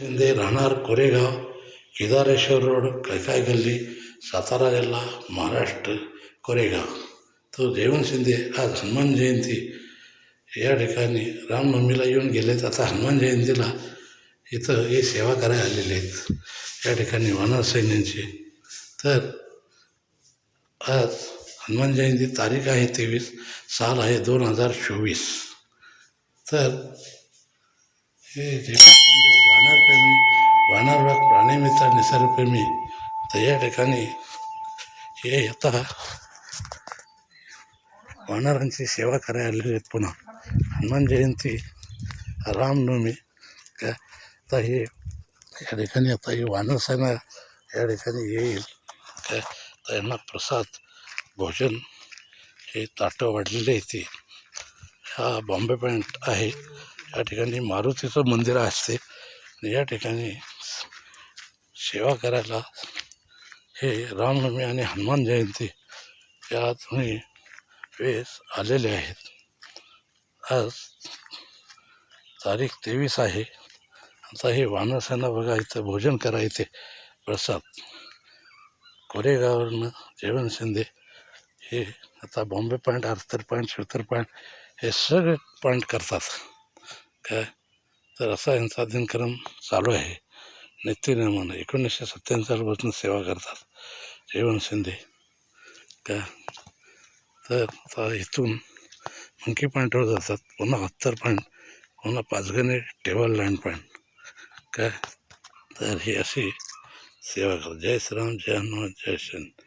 शिंदे राहणार कोरेगाव, केदारेश्वर रोड, कैकाय गल्ली, सातारा जिल्हा, महाराष्ट्र, कोरेगाव. तो जयवंत शिंदे आज हनुमान जयंती या ठिकाणी रामनवमीला येऊन गेलेत. आता हनुमान जयंतीला इथं हे सेवा करायला आलेले आहेत या ठिकाणी वानर सैन्यांची. तर आज हनुमान जयंती तारीख आहे 23, साल आहे 2024. तर हे जयवंत वानरप्रेमी, वानरवाग प्राणीमित्र, निसर्गप्रेमी. तर या ठिकाणी हे आता वानरांची सेवा करायला आलेले आहेत. पुन्हा हनुमान जयंती, रामनवमी काय आता हे या ठिकाणी आता हे वानरसेना या ठिकाणी येईल काय. तर यांना प्रसाद भोजन हे ताटं वाढलेले आहे. ते हा बॉम्बे पॉईंट आहे. या ठिकाणी मारुतीचं मंदिर असते. या ठिकाणी सेवा करायला हे रामनवमी आणि हनुमान जयंती या दोन्ही वेळेस आलेले आहेत. आज तारीख 23 आहे. आता हे वानरसेना बघा इथं भोजन करायचे प्रसाद. कोरेगाववरनं जयवंत शिंदे हे आता बॉम्बे पॉईंट, आर्थर पॉईंट, श्वेतर पॉईंट हे सगळे पॉईंट करतात काय. तर असा यांचा दिनक्रम चालू आहे नित्यनियमानं. 1997पासून सेवा करतात जयवंत शिंदे काय. तर आता इथून मंकी पॉईंटवर जातात, पुन्हा अत्तर पॉईंट, पुन्हा पाचगणी टेबल लँड पॉईंट काय. तर ही अशी सेवा करतात. जय श्रीराम, जय हनुमान, जय शिंदे.